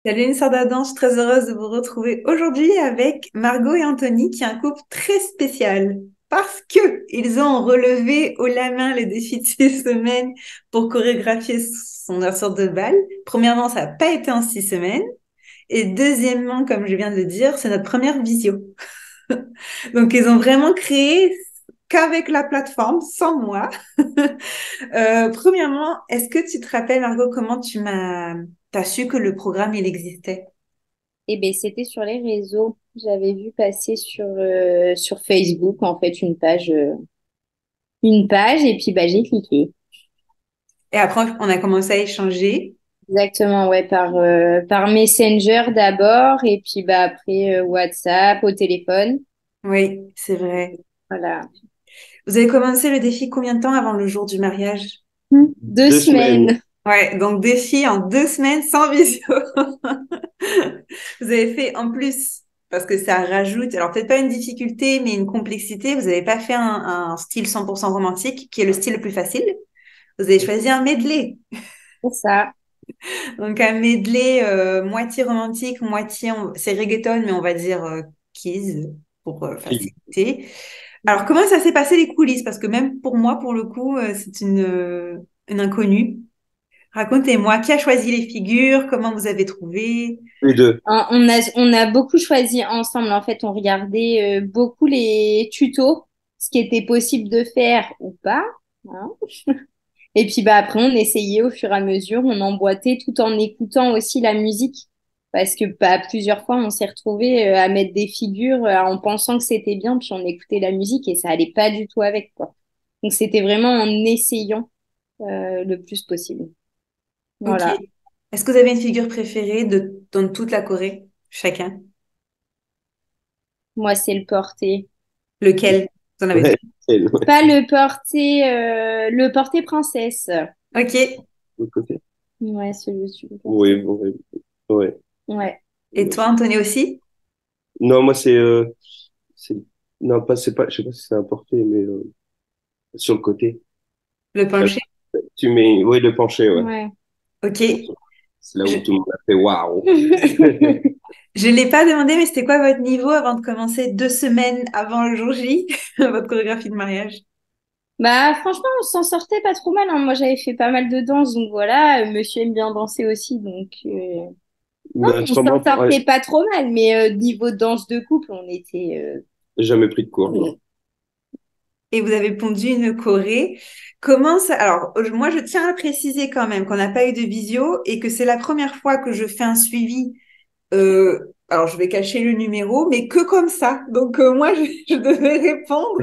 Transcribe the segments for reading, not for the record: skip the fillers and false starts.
Salut une sœur d'Adam, je suis très heureuse de vous retrouver aujourd'hui avec Margot et Anthony, qui est un couple très spécial parce que ils ont relevé haut la main le défi de 6 semaines pour chorégraphier son sorte de bal. Premièrement, ça n'a pas été en 6 semaines. Et deuxièmement, comme je viens de le dire, c'est notre première visio. Donc, ils ont vraiment créé qu'avec la plateforme, sans moi. Premièrement, est-ce que tu te rappelles, Margot, comment t'as su que le programme, il existait? Eh ben, c'était sur les réseaux. J'avais vu passer sur Facebook, en fait, une page, et puis bah, j'ai cliqué. Et après, on a commencé à échanger. Exactement, ouais, par Messenger d'abord, et puis bah, après WhatsApp, au téléphone. Oui, c'est vrai. Voilà. Vous avez commencé le défi combien de temps avant le jour du mariage? Deux 2 semaines. semaines. Ouais, donc défi en 2 semaines sans visio. Vous avez fait en plus, parce que ça rajoute, alors peut-être pas une difficulté, mais une complexité. Vous n'avez pas fait un style 100% romantique, qui est le style le plus facile. Vous avez choisi un medley. C'est ça. Donc un medley moitié romantique, moitié, c'est reggaeton, mais on va dire keys pour faciliter. Alors, comment ça s'est passé les coulisses? Parce que même pour moi, pour le coup, c'est une inconnue. Racontez-moi, qui a choisi les figures? Comment vous avez trouvé? Les deux. On a beaucoup choisi ensemble. En fait, on regardait beaucoup les tutos, ce qui était possible de faire ou pas, hein. Et puis bah après, on essayait au fur et à mesure, on emboîtait tout en écoutant aussi la musique. Parce que bah, plusieurs fois, on s'est retrouvé à mettre des figures en pensant que c'était bien, puis on écoutait la musique et ça allait pas du tout avec, quoi. Donc c'était vraiment en essayant le plus possible. Ok. Voilà. Est-ce que vous avez une figure préférée dans toute la Corée? Chacun. Moi, c'est le porté. Lequel? Vous en avez Ouais, trois. ouais. Pas le porté princesse. Ok. De côté. Ouais, celui Oui, porté. bon, ouais. Ouais. Ouais. Et toi, Anthony aussi? Non, moi, c'est, non, pas, c'est pas, je sais pas si c'est importé, mais sur le côté. Le Euh, penché? Tu mets, oui, le penché, ouais. Ouais. Ok. C'est là Je où tout le monde a fait waouh. je l'ai pas demandé, mais c'était quoi votre niveau avant de commencer 2 semaines avant le jour J, votre chorégraphie de mariage? Bah, franchement, on s'en sortait pas trop mal, hein. Moi, j'avais fait pas mal de danse, donc voilà. Monsieur aime bien danser aussi, donc non, Ben, on s'en ouais, sortait pas trop mal. Mais niveau danse de couple, on était. j'ai jamais pris de cours. Et vous avez pondu une choré. Comment ça... Alors, moi, je tiens à préciser quand même qu'on n'a pas eu de visio et que c'est la première fois que je fais un suivi. Alors, je vais cacher le numéro, mais que comme ça. Donc, moi, je devais répondre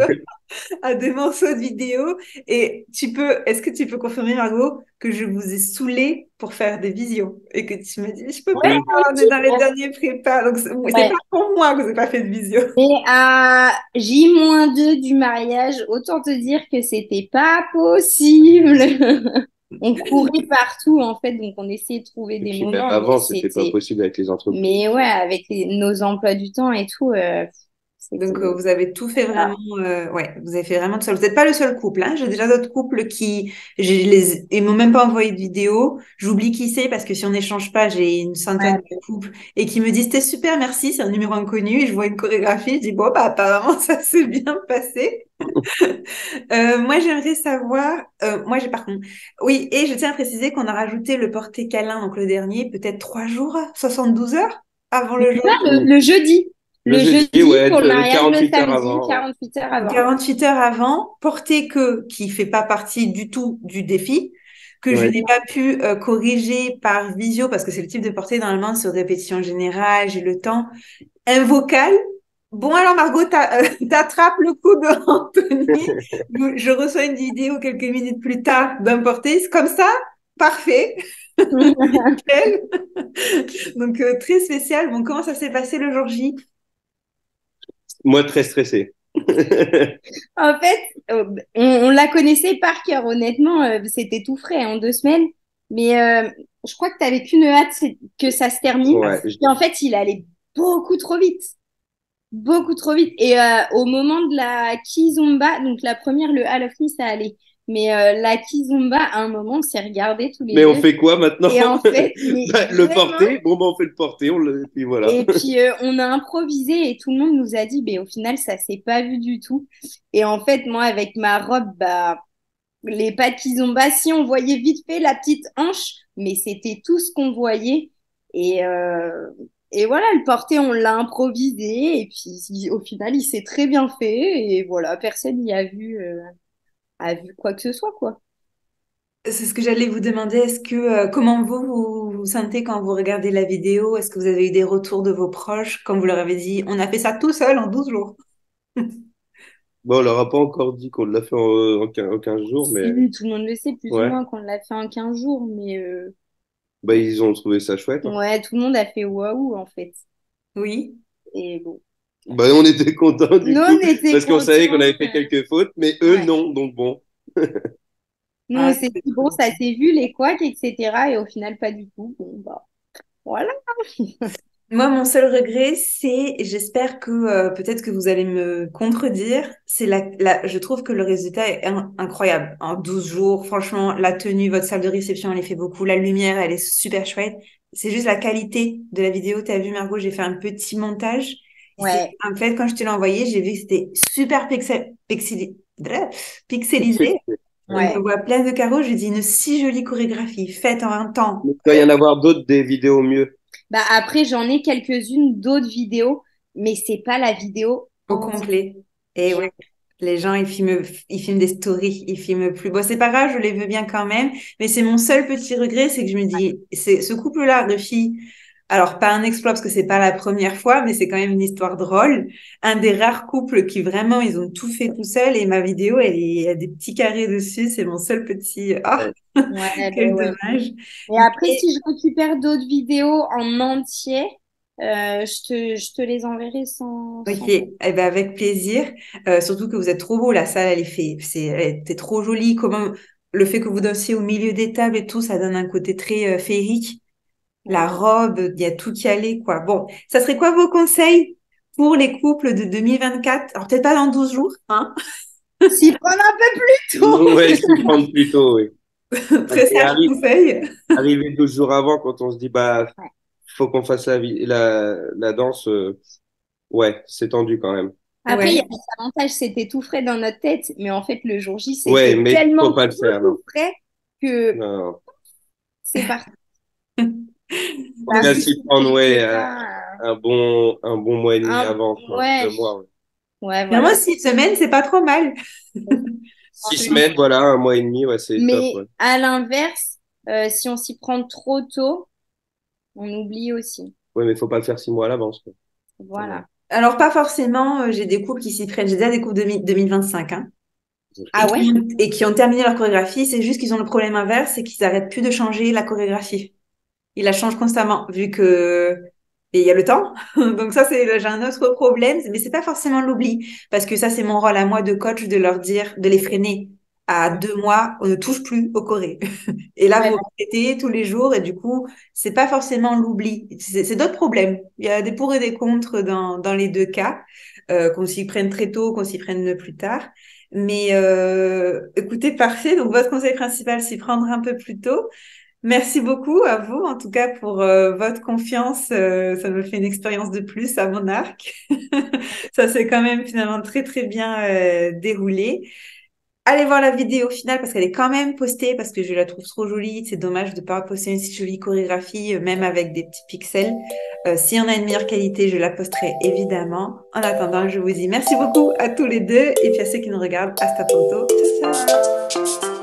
à des morceaux de vidéo. Et est-ce que tu peux confirmer, Margot, que je vous ai saoulé pour faire des visios et que tu me dis, je peux pas, Ouais, un on est petit dans les peu. derniers prépas. Donc, c'est pas Ouais. pour moi que vous n'avez pas fait de visio. Et à J-2 du mariage, autant te dire que c'était pas possible. On courait partout, en fait, donc on essayait de trouver Et des puis même moments, mais avant, c'était pas c'était. possible avec les entreprises. Mais ouais, avec nos emplois du temps et tout, Donc, c'était. vous avez tout fait Voilà. vraiment, ouais, vous avez fait vraiment tout seul. Vous n'êtes pas le seul couple, hein. J'ai déjà d'autres couples ils m'ont même pas envoyé de vidéo. J'oublie qui c'est parce que si on n'échange pas, j'ai une centaine de Ouais. couples et qui me disent, c'était super, merci, c'est un numéro inconnu. Et je vois une chorégraphie, je dis, bon, bah, apparemment, ça s'est bien passé. Moi, j'aimerais savoir, moi, j'ai par contre, oui, et je tiens à préciser qu'on a rajouté le porté câlin, donc le dernier, peut-être 3 jours, 72 heures avant le jour. Là, le jeudi. Le Le jeudi, jeudi ouais, pour le mariage le 48 heures samedi, avant, ouais. 48 heures Donc, avant. 48 heures avant, porté qui fait pas partie du tout du défi, que je Ouais. n'ai pas pu corriger par visio parce que c'est le type de portée normalement sur répétition générale, j'ai le temps. Un vocal. Bon, alors Margot, t'attrapes le coup de Anthony. Je reçois une vidéo quelques minutes plus tard d'un porté. C'est comme ça, parfait. Nickel. Donc, très spécial. Bon, comment ça s'est passé le jour J? Moi, très stressé. En fait, on la connaissait par cœur, honnêtement, c'était tout frais en 2 semaines. Mais je crois que tu n'avais qu'une hâte, c'est que ça se termine. Ouais, Et en fait, il allait beaucoup trop vite. Beaucoup trop vite. Et au moment de la Kizomba, donc la première, le Hall of Me, ça allait. Mais la kizomba, à un moment, on s'est regardés tous les Mais on deux. fait quoi maintenant? Et en fait, mais Bah, le vraiment. porter, bon, bah, on fait le porter, et puis voilà. Et puis, on a improvisé et tout le monde nous a dit, mais au final, ça s'est pas vu du tout. Et en fait, moi, avec ma robe, bah, les pas de kizomba, si on voyait vite fait la petite hanche, mais c'était tout ce qu'on voyait. Et, euh, et voilà, le porté, on l'a improvisé. Et puis, au final, il s'est très bien fait. Et voilà, personne n'y a vu quoi que ce soit, quoi. C'est ce que j'allais vous demander. Est-ce que, comment vous sentez quand vous regardez la vidéo? Est-ce que vous avez eu des retours de vos proches quand vous leur avez dit, on a fait ça tout seul en 12 jours? Bon, on leur a pas encore dit qu'on l'a fait en 15 jours, mais Si, tout le monde le sait plus ou ouais. moins qu'on l'a fait en 15 jours. Mais Bah, ils ont trouvé ça chouette, hein. ouais, tout le monde a fait waouh, en fait. Oui. Et bon. Bah, on était contents du Nous, coup, on était parce qu'on savait qu'on contents. avait fait quelques fautes, mais eux, Ouais. non, donc bon. Nous, on Ah, s'est c'est dit, bon, cool. ça s'est vu, les couacs, etc. Et au final, pas du tout. Bon, bah, voilà. Moi, mon seul regret, c'est, j'espère que peut-être que vous allez me contredire, c'est je trouve que le résultat est incroyable. En 12 jours, franchement, la tenue, votre salle de réception, elle est fait beaucoup. La lumière, elle est super chouette. C'est juste la qualité de la vidéo. T'as vu, Margot, j'ai fait un petit montage. Et Ouais, en fait, quand je te l'ai envoyé, j'ai vu que c'était super pixelisé. Donc, on ouais. voit plein de carreaux. Je dis une si jolie chorégraphie faite en un temps Mais il doit y en avoir d'autres, des vidéos mieux. Bah, après, j'en ai quelques-unes d'autres vidéos, mais c'est pas la vidéo au entière. complet. Et ouais. Les gens, ils filment des stories, ils filment plus. Bon, c'est pas grave, je les veux bien quand même. Mais c'est mon seul petit regret, c'est que je me dis, c'est ce couple-là de filles. Alors, pas un exploit parce que c'est pas la première fois, mais c'est quand même une histoire drôle. Un des rares couples qui vraiment, ils ont tout fait tout seul et ma vidéo, il y a des petits carrés dessus. C'est mon seul petit, ah, Ouais. Ouais, quel ouais. dommage. Et après, si je récupère d'autres vidéos en entier, je te les enverrai Ok, sans... eh ben avec plaisir. Surtout que vous êtes trop beau, la salle, elle est fait, c'est trop joli. Comment le fait que vous dansiez au milieu des tables et tout, ça donne un côté très féerique. La Ouais. robe, il y a tout qui allait, quoi. Bon, ça serait quoi vos conseils pour les couples de 2024? Alors peut-être pas dans 12 jours, hein, S'y prendre un peu plus tôt! Ouais, s'y prendre plus tôt, oui. Parce très sage qu'arriver conseil. 12 jours avant, quand on se dit, bah, Ouais. faut qu'on fasse la danse, ouais, c'est tendu quand même. Après, il y a Ouais. des avantages, c'était tout frais dans notre tête, mais en fait, le jour J, Ouais, c'était mais faut tellement pas le faire, non. tout frais que Non. c'est parti. On La va routine s'y prendre, ouais, n'était pas... un bon mois et demi avant, quoi. Ouais, 2 mois, ouais. ouais, Finalement, voilà. 6 semaines, c'est pas trop mal. 6 semaines, voilà, un mois et demi, ouais, c'est top, Mais ouais. à l'inverse, si on s'y prend trop tôt, on oublie aussi. Ouais, mais faut pas le faire 6 mois à l'avance, quoi. Ouais. Voilà. Alors pas forcément, j'ai des couples qui s'y prennent. J'ai déjà des couples de 2025, hein. Ah ouais? Et qui ont terminé leur chorégraphie. C'est juste qu'ils ont le problème inverse, c'est qu'ils n'arrêtent plus de changer la chorégraphie. Ils la changent constamment, vu que et il y a le temps. Donc ça, j'ai un autre problème, mais c'est pas forcément l'oubli, parce que ça, c'est mon rôle à moi de coach de leur dire, de les freiner. À 2 mois, on ne touche plus au choré. Et là, Ouais, vous répétez tous les jours, et du coup, c'est pas forcément l'oubli. C'est d'autres problèmes. Il y a des pour et des contre dans les deux cas, qu'on s'y prenne très tôt, qu'on s'y prenne plus tard. Mais écoutez, parfait. Donc, votre conseil principal, c'est prendre un peu plus tôt. Merci beaucoup à vous, en tout cas, pour votre confiance. Ça me fait une expérience de plus à mon arc. Ça s'est quand même finalement très, très bien déroulé. Allez voir la vidéo finale parce qu'elle est quand même postée parce que je la trouve trop jolie. C'est dommage de ne pas poster une si jolie chorégraphie, même avec des petits pixels. Si on a une meilleure qualité, je la posterai évidemment. En attendant, je vous dis merci beaucoup à tous les deux et puis à ceux qui nous regardent. Hasta pronto. Ciao, ciao.